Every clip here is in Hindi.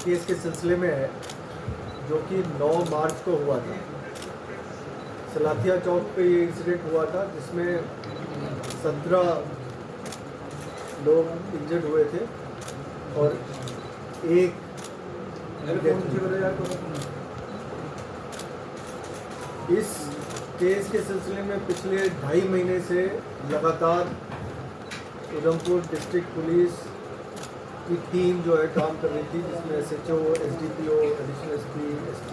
केस के सिलसिले में है जो कि 9 मार्च को हुआ था। सलाथिया चौक पे ये इंसिडेंट हुआ था जिसमें 17 लोग इंजर्ड हुए थे और एक इस केस के सिलसिले में पिछले 2.5 महीने से लगातार उधमपुर डिस्ट्रिक्ट पुलिस की टीम जो है काम कर रही थी, जिसमें SHO, SDPO, additional SP, SP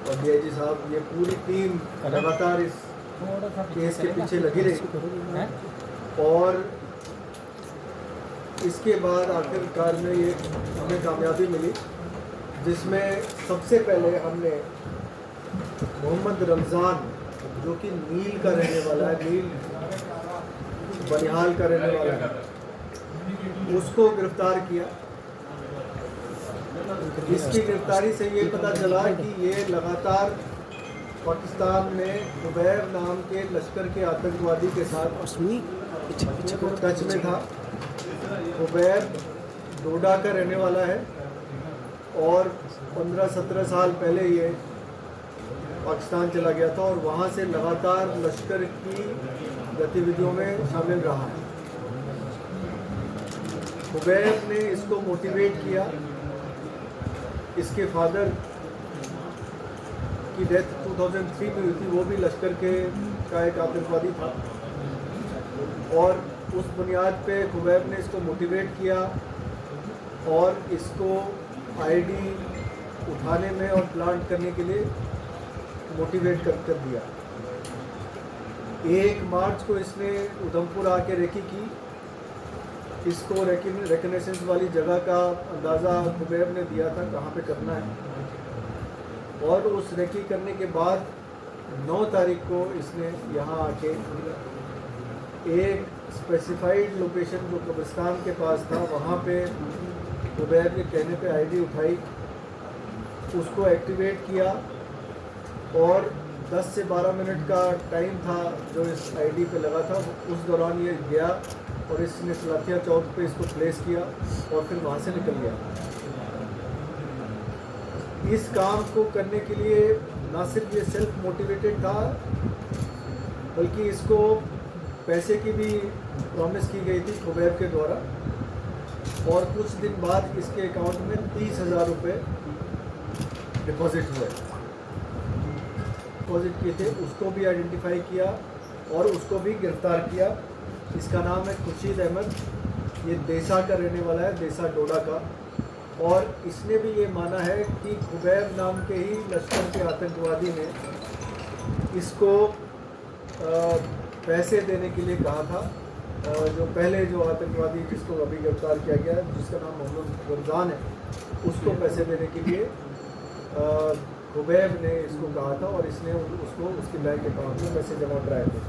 और DIG साहब, ये पूरी टीम लगातार इस केस के पीछे लगी रही और इसके बाद आखिरकार में ये हमें कामयाबी मिली, जिसमें सबसे पहले हमने मोहम्मद रमज़ान जो कि नील का रहने वाला है, नील बनिहाल का रहने वाला है, उसको गिरफ्तार किया। इसकी गिरफ्तारी से ये पता चला कि ये लगातार पाकिस्तान में खुबैब नाम के लश्कर के आतंकवादी के साथ टच में था। खुबैब डोडा का रहने वाला है और 15-17 साल पहले ये पाकिस्तान चला गया था और वहाँ से लगातार लश्कर की गतिविधियों में शामिल रहा है। खुबैब ने इसको मोटिवेट किया। इसके फादर की डेथ 2003 में हुई थी, वो भी लश्कर के का एक आतंकवादी था और उस बुनियाद पे खुबैब ने इसको मोटिवेट किया और इसको ID उठाने में और प्लांट करने के लिए मोटिवेट कर दिया। 1 मार्च को इसने उधमपुर आके रेकी की। इसको रिकनेसेंस वाली जगह का अंदाज़ा खुबैब ने दिया था कहाँ पे करना है और उस रेकी करने के बाद 9 तारीख को इसने यहाँ आके एक स्पेसिफाइड लोकेशन जो कब्रिस्तान के पास था, वहाँ पे खुबैब के कहने पे ID उठाई, उसको एक्टिवेट किया और 10 से 12 मिनट का टाइम था जो इस ID पे लगा था। उस दौरान ये गया और इसने सलाथिया चौक पे इसको प्लेस किया और फिर वहाँ से निकल गया। इस काम को करने के लिए ना सिर्फ ये सेल्फ मोटिवेटेड था, बल्कि इसको पैसे की भी प्रॉमिस की गई थी खुबैब के द्वारा और कुछ दिन बाद इसके अकाउंट में 30,000 रुपये डिपॉजिट हुए, डिपॉजिट किए थे। उसको भी आइडेंटिफाई किया और उसको भी गिरफ्तार किया। इसका नाम है खुर्शीद अहमद। ये देसा का रहने वाला है, देसा डोडा का, और इसने भी ये माना है कि खुबैब नाम के ही लश्कर के आतंकवादी ने इसको पैसे देने के लिए कहा था। जो पहले जो आतंकवादी जिसको अभी गिरफ्तार किया गया है, जिसका नाम मोहम्मद रमज़ान है, उसको पैसे देने के लिए खुबैब ने इसको कहा था और इसने उसको उसके बैंक अकाउंट में पैसे जमा कराए थे।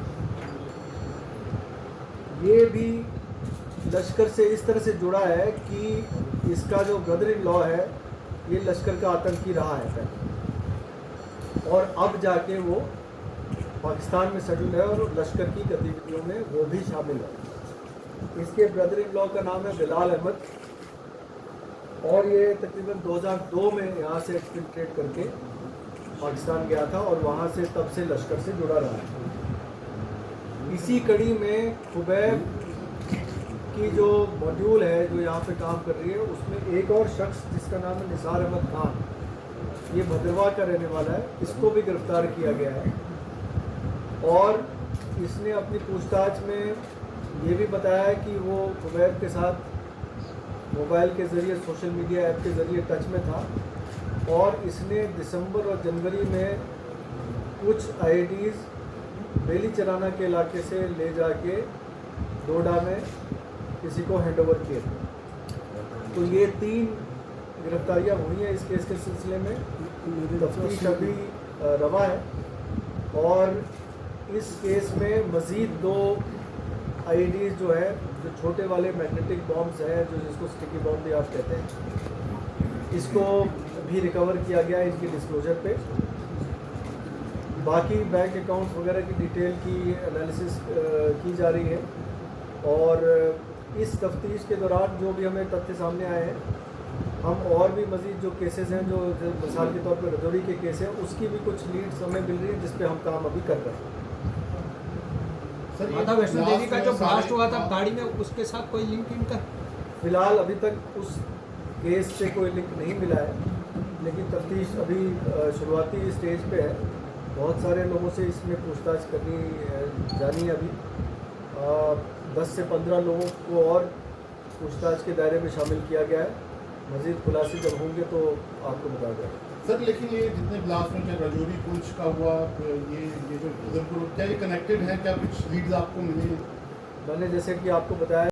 ये भी लश्कर से इस तरह से जुड़ा है कि इसका जो ब्रदर इन लॉ है ये लश्कर का आतंकी रहा है पहले और अब जाके वो पाकिस्तान में सेटल है और लश्कर की गतिविधियों में वो भी शामिल है। इसके ब्रदर इन लॉ का नाम है बिलाल अहमद और ये तकरीबन 2002 में यहाँ से एक्सफिल्ट्रेट करके पाकिस्तान गया था और वहाँ से तब से लश्कर से जुड़ा रहा है। इसी कड़ी में खुबैब की जो मॉड्यूल है जो यहाँ पे काम कर रही है, उसमें एक और शख्स जिसका नाम है निसार अहमद खान, ये भद्रवाह का रहने वाला है, इसको भी गिरफ्तार किया गया है और इसने अपनी पूछताछ में ये भी बताया है कि वो खुबैब के साथ मोबाइल के ज़रिए, सोशल मीडिया ऐप के ज़रिए टच में था और इसने दिसंबर और जनवरी में कुछ IDs बेली चराना के इलाके से ले जाके डोडा में किसी को हैंडओवर किए थे। तो ये 3 गिरफ्तारियां हुई हैं इस केस के सिलसिले में। तफ्तीश अभी रवा है और इस केस में मज़ीद 2 IDs जो है, जो छोटे वाले मैग्नेटिक बॉम्ब्स हैं, जो जिसको स्टिकी बॉम्ब भी आप कहते हैं, इसको भी रिकवर किया गया है इनकी डिस्क्लोजर पे। बाकी बैंक अकाउंट वगैरह की डिटेल की एनालिसिस की जा रही है और इस तफ्तीश के दौरान जो भी हमें तथ्य सामने आए हैं हम और भी मज़ीद जो केसेस हैं, जो मिसाल के तौर पर रजौरी के केस हैं, उसकी भी कुछ लीड्स हमें मिल रही है जिस पे हम काम अभी कर रहे हैं। सर माता वैष्णो देवी का जो ब्लास्ट हुआ था गाड़ी में, उसके साथ कोई लिंक इनका? फ़िलहाल अभी तक उस केस से कोई लिंक नहीं मिला है, लेकिन तफ्तीश अभी शुरुआती स्टेज पे है। बहुत सारे लोगों से इसमें पूछताछ करनी जानी है अभी। 10 से 15 लोगों को और पूछताछ के दायरे में शामिल किया गया है। मज़ीद खुलासे जब होंगे तो आपको बताया जाएगा। सर लेकिन ये जितने ब्लास्ट में चाहे रजौरी पुंछ का हुआ, ये जो उधमपुर, क्या ये कनेक्टेड है? क्या कुछ लीड्स आपको मिली? मैंने जैसे कि आपको बताया